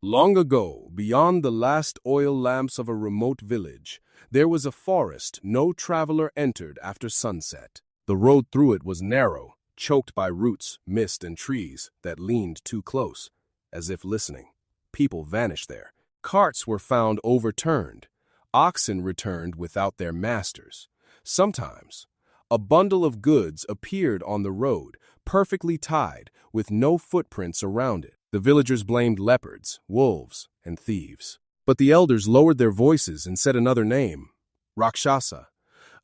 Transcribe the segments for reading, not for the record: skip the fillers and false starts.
Long ago, beyond the last oil lamps of a remote village, there was a forest no traveler entered after sunset. The road through it was narrow, choked by roots, mist, and trees that leaned too close, as if listening. People vanished there. Carts were found overturned. Oxen returned without their masters. Sometimes, a bundle of goods appeared on the road, perfectly tied, with no footprints around it. The villagers blamed leopards, wolves, and thieves. But the elders lowered their voices and said another name, Rakshasa,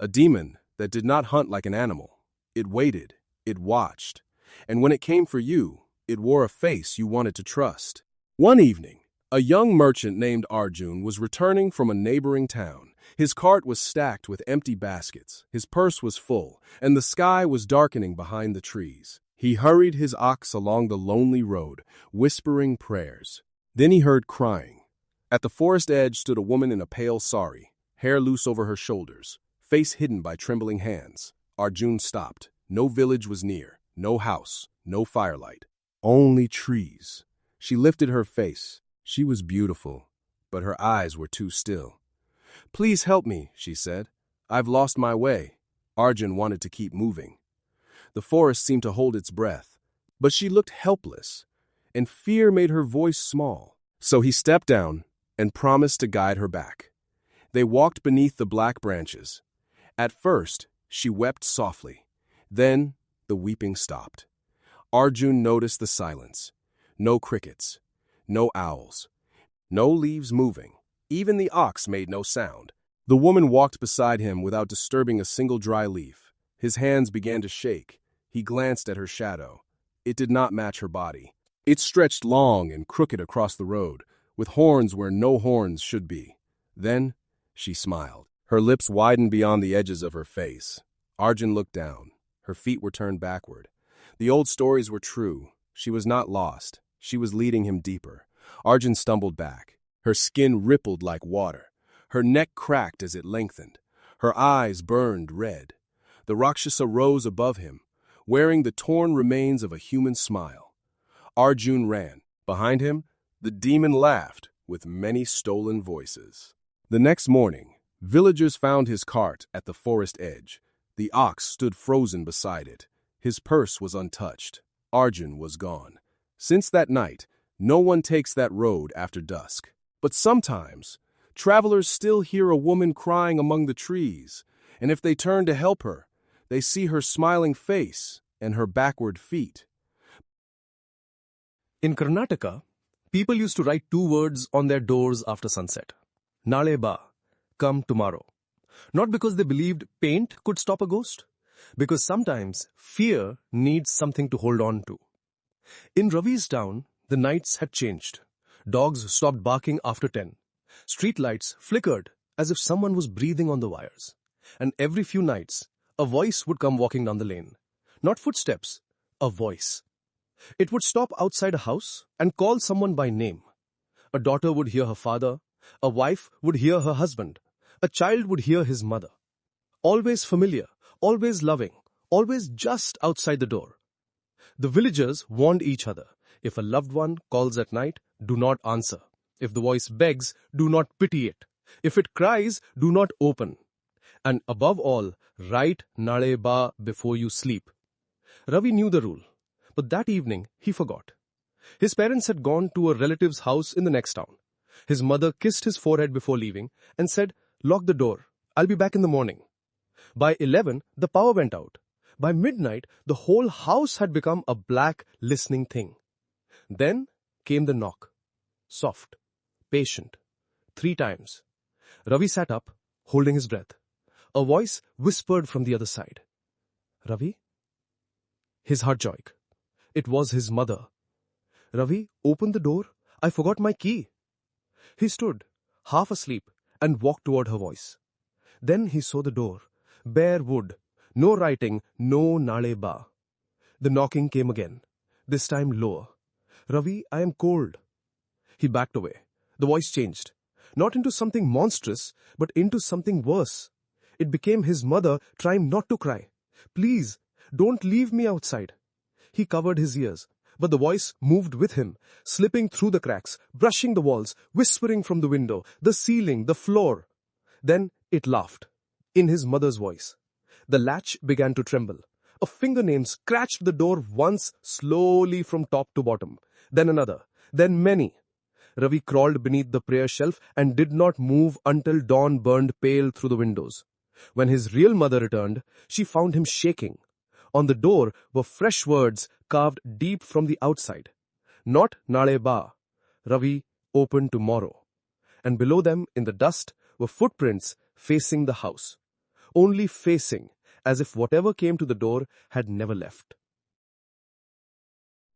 a demon that did not hunt like an animal. It waited, it watched, and when it came for you, it wore a face you wanted to trust. One evening, a young merchant named Arjun was returning from a neighboring town. His cart was stacked with empty baskets, his purse was full, and the sky was darkening behind the trees. He hurried his ox along the lonely road, whispering prayers. Then he heard crying. At the forest edge stood a woman in a pale sari, hair loose over her shoulders, face hidden by trembling hands. Arjun stopped. No village was near, no house, no firelight. Only trees. She lifted her face. She was beautiful, but her eyes were too still. "Please help me," she said. "I've lost my way." Arjun wanted to keep moving. The forest seemed to hold its breath, but she looked helpless, and fear made her voice small. So he stepped down and promised to guide her back. They walked beneath the black branches. At first, she wept softly. Then, the weeping stopped. Arjun noticed the silence. No crickets, no owls, no leaves moving. Even the ox made no sound. The woman walked beside him without disturbing a single dry leaf. His hands began to shake. He glanced at her shadow. It did not match her body. It stretched long and crooked across the road, with horns where no horns should be. Then, she smiled. Her lips widened beyond the edges of her face. Arjun looked down. Her feet were turned backward. The old stories were true. She was not lost. She was leading him deeper. Arjun stumbled back. Her skin rippled like water. Her neck cracked as it lengthened. Her eyes burned red. The Rakshasa rose above him, wearing the torn remains of a human smile. Arjun ran. Behind him, the demon laughed with many stolen voices. The next morning, villagers found his cart at the forest edge. The ox stood frozen beside it. His purse was untouched. Arjun was gone. Since that night, no one takes that road after dusk. But sometimes, travelers still hear a woman crying among the trees, and if they turn to help her, they see her smiling face and her backward feet. In Karnataka, people used to write two words on their doors after sunset. Nale Ba, come tomorrow. Not because they believed paint could stop a ghost, because sometimes fear needs something to hold on to. In Ravi's town, the nights had changed. Dogs stopped barking after 10. Street lights flickered as if someone was breathing on the wires. And every few nights, a voice would come walking down the lane. Not footsteps, a voice. It would stop outside a house and call someone by name. A daughter would hear her father, a wife would hear her husband, a child would hear his mother. Always familiar, always loving, always just outside the door. The villagers warned each other. If a loved one calls at night, do not answer. If the voice begs, do not pity it. If it cries, do not open. And above all, write Nale Ba before you sleep. Ravi knew the rule, but that evening he forgot. His parents had gone to a relative's house in the next town. His mother kissed his forehead before leaving and said, "Lock the door. I'll be back in the morning." By 11, the power went out. By midnight, the whole house had become a black, listening thing. Then came the knock. Soft, patient, 3 times. Ravi sat up, holding his breath. A voice whispered from the other side. "Ravi?" His heart jogged. It was his mother. "Ravi, open the door. I forgot my key." He stood, half asleep, and walked toward her voice. Then he saw the door. Bare wood. No writing, no Nale Ba. The knocking came again, this time lower. "Ravi, I am cold." He backed away. The voice changed. Not into something monstrous, but into something worse. It became his mother trying not to cry. "Please, don't leave me outside." He covered his ears. But the voice moved with him, slipping through the cracks, brushing the walls, whispering from the window, the ceiling, the floor. Then it laughed, in his mother's voice. The latch began to tremble. A fingernail scratched the door once, slowly from top to bottom. Then another, then many. Ravi crawled beneath the prayer shelf and did not move until dawn burned pale through the windows. When his real mother returned, she found him shaking. On the door were fresh words carved deep from the outside. Not Nale Ba, Ravi, open tomorrow. And below them, in the dust, were footprints facing the house. Only facing, as if whatever came to the door had never left.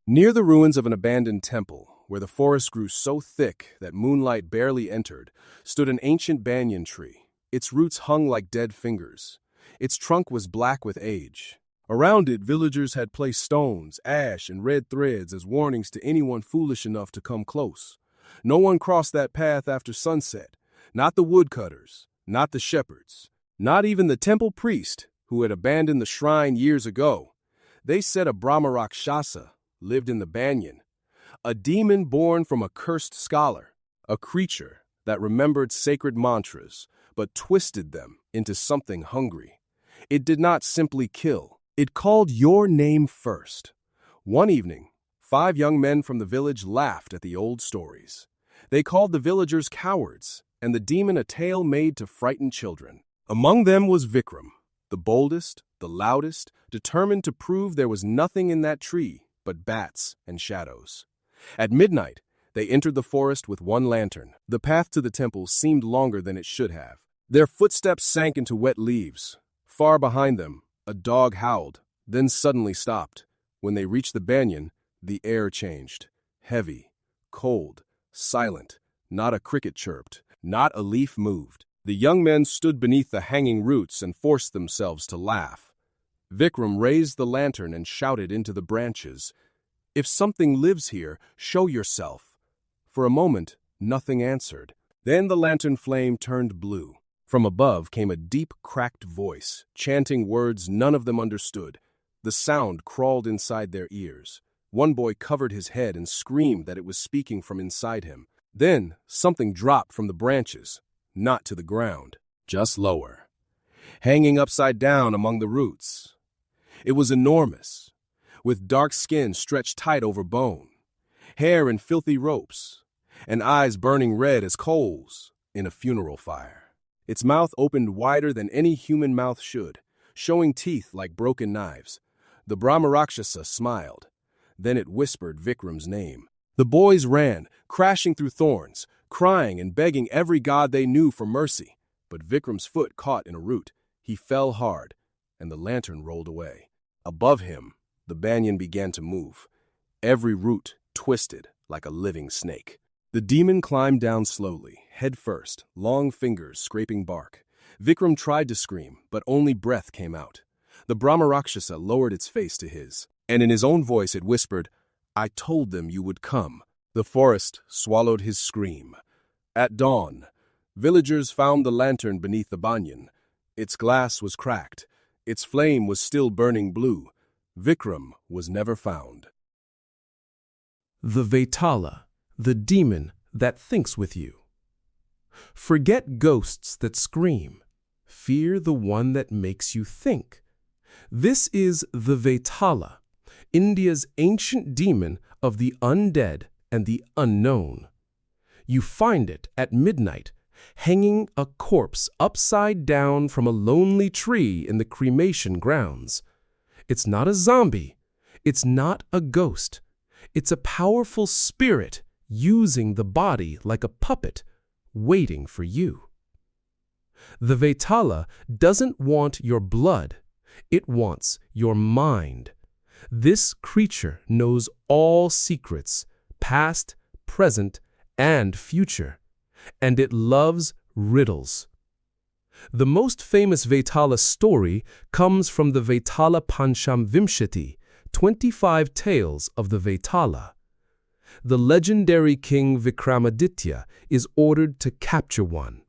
Near the ruins of an abandoned temple, where the forest grew so thick that moonlight barely entered, stood an ancient banyan tree. Its roots hung like dead fingers. Its trunk was black with age. Around it, villagers had placed stones, ash, and red threads as warnings to anyone foolish enough to come close. No one crossed that path after sunset, not the woodcutters, not the shepherds, not even the temple priest who had abandoned the shrine years ago. They said a Brahmarakshsa lived in the banyan, a demon born from a cursed scholar, a creature that remembered sacred mantras but twisted them into something hungry. It did not simply kill. It called your name first. One evening, 5 young men from the village laughed at the old stories. They called the villagers cowards, and the demon a tale made to frighten children. Among them was Vikram, the boldest, the loudest, determined to prove there was nothing in that tree but bats and shadows. At midnight, they entered the forest with one lantern. The path to the temple seemed longer than it should have. Their footsteps sank into wet leaves. Far behind them, a dog howled, then suddenly stopped. When they reached the banyan, the air changed. Heavy, cold, silent. Not a cricket chirped, not a leaf moved. The young men stood beneath the hanging roots and forced themselves to laugh. Vikram raised the lantern and shouted into the branches, "If something lives here, show yourself." For a moment, nothing answered. Then the lantern flame turned blue. From above came a deep, cracked voice, chanting words none of them understood. The sound crawled inside their ears. One boy covered his head and screamed that it was speaking from inside him. Then something dropped from the branches, not to the ground, just lower, hanging upside down among the roots. It was enormous, with dark skin stretched tight over bone, hair in filthy ropes, and eyes burning red as coals in a funeral fire. Its mouth opened wider than any human mouth should, showing teeth like broken knives. The Brahmarakshsa smiled. Then it whispered Vikram's name. The boys ran, crashing through thorns, crying and begging every god they knew for mercy. But Vikram's foot caught in a root. He fell hard, and the lantern rolled away. Above him, the banyan began to move. Every root twisted like a living snake. The demon climbed down slowly, head first, long fingers scraping bark. Vikram tried to scream, but only breath came out. The Brahmarakshsa lowered its face to his, and in his own voice it whispered, "I told them you would come." The forest swallowed his scream. At dawn, villagers found the lantern beneath the banyan. Its glass was cracked. Its flame was still burning blue. Vikram was never found. The Vetala, the demon that thinks with you. Forget ghosts that scream. Fear the one that makes you think. This is the Vetala, India's ancient demon of the undead and the unknown. You find it at midnight, hanging a corpse upside down from a lonely tree in the cremation grounds. It's not a zombie. It's not a ghost. It's a powerful spirit using the body like a puppet, waiting for you. The Vetala doesn't want your blood. It wants your mind. This creature knows all secrets, past, present, and future, and it loves riddles. The most famous Vetala story comes from the Vetala Panchamvimshati, 25 Tales of the Vetala. The legendary king Vikramaditya is ordered to capture one.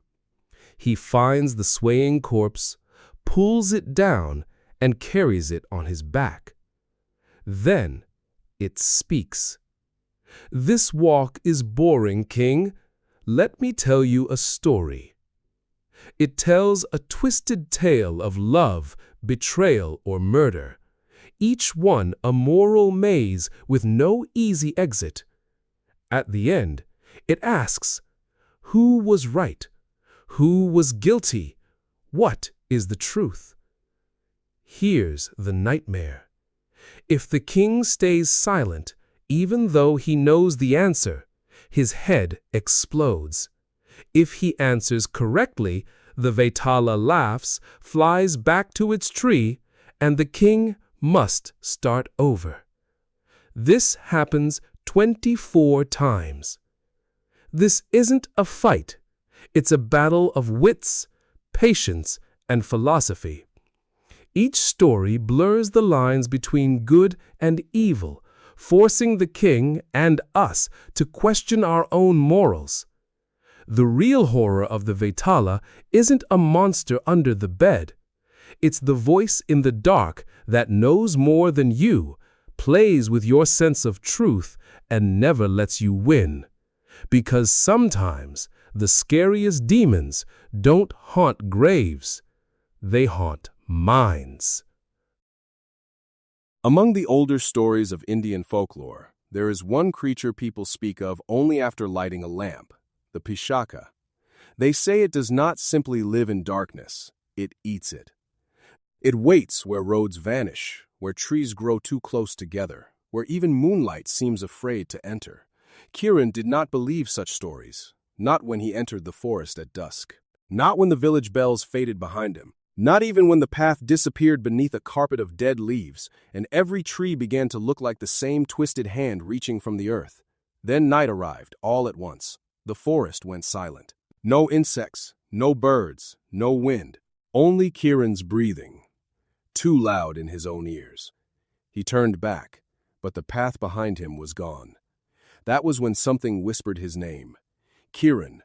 He finds the swaying corpse, pulls it down, and carries it on his back. Then, it speaks. This walk is boring, King. Let me tell you a story. It tells a twisted tale of love, betrayal, or murder, each one a moral maze with no easy exit. At the end, it asks, who was right? Who was guilty? What is the truth? Here's the nightmare. If the king stays silent, even though he knows the answer, his head explodes. If he answers correctly, the Vetala laughs, flies back to its tree, and the king must start over. This happens 24 times. This isn't a fight. It's a battle of wits, patience, and philosophy. Each story blurs the lines between good and evil, forcing the king and us to question our own morals. The real horror of the Vetala isn't a monster under the bed. It's the voice in the dark that knows more than you, plays with your sense of truth, and never lets you win. Because sometimes the scariest demons don't haunt graves, they haunt minds. Among the older stories of Indian folklore, there is one creature people speak of only after lighting a lamp, the Pishaka. They say it does not simply live in darkness, it eats it. It waits where roads vanish, where trees grow too close together, where even moonlight seems afraid to enter. Kiran did not believe such stories, not when he entered the forest at dusk, not when the village bells faded behind him, not even when the path disappeared beneath a carpet of dead leaves, and every tree began to look like the same twisted hand reaching from the earth. Then night arrived, all at once. The forest went silent. No insects, no birds, no wind, only Kiran's breathing, too loud in his own ears. He turned back, but the path behind him was gone. That was when something whispered his name. Kiran.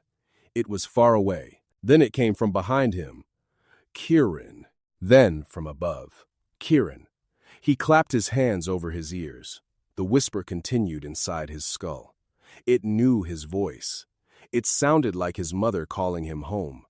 It was far away. Then it came from behind him. Kiran. Then from above. Kiran. He clapped his hands over his ears. The whisper continued inside his skull. It knew his voice. It sounded like his mother calling him home.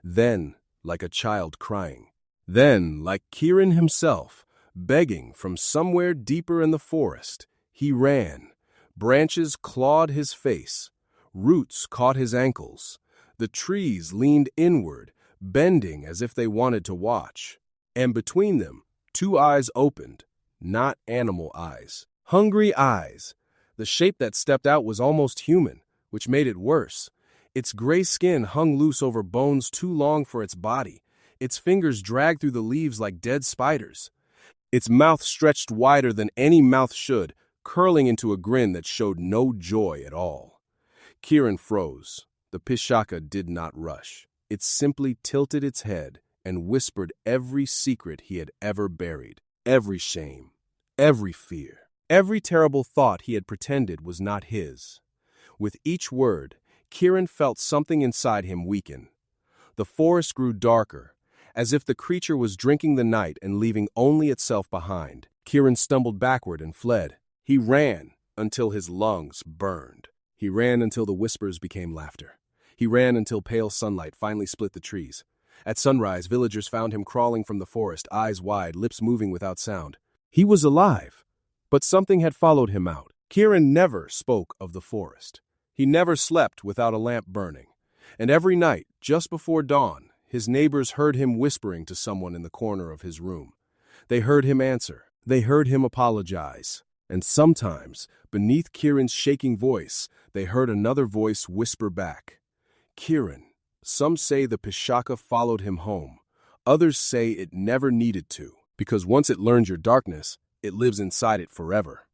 Then, like a child crying. Then, like Kiran himself, begging from somewhere deeper in the forest. He ran. Branches clawed his face. Roots caught his ankles. The trees leaned inward, bending as if they wanted to watch. And between them, two eyes opened, not animal eyes. Hungry eyes. The shape that stepped out was almost human, which made it worse. Its gray skin hung loose over bones too long for its body. Its fingers dragged through the leaves like dead spiders. Its mouth stretched wider than any mouth should, curling into a grin that showed no joy at all. Kiran froze. The Pishaka did not rush. It simply tilted its head and whispered every secret he had ever buried, every shame, every fear, every terrible thought he had pretended was not his. With each word, Kiran felt something inside him weaken. The forest grew darker, as if the creature was drinking the night and leaving only itself behind. Kiran stumbled backward and fled. He ran until his lungs burned. He ran until the whispers became laughter. He ran until pale sunlight finally split the trees. At sunrise, villagers found him crawling from the forest, eyes wide, lips moving without sound. He was alive, but something had followed him out. Kiran never spoke of the forest. He never slept without a lamp burning. And every night, just before dawn, his neighbors heard him whispering to someone in the corner of his room. They heard him answer. They heard him apologize. And sometimes, beneath Kiran's shaking voice, they heard another voice whisper back. Kiran. Some say the Pishaka followed him home. Others say it never needed to, because once it learns your darkness, it lives inside it forever.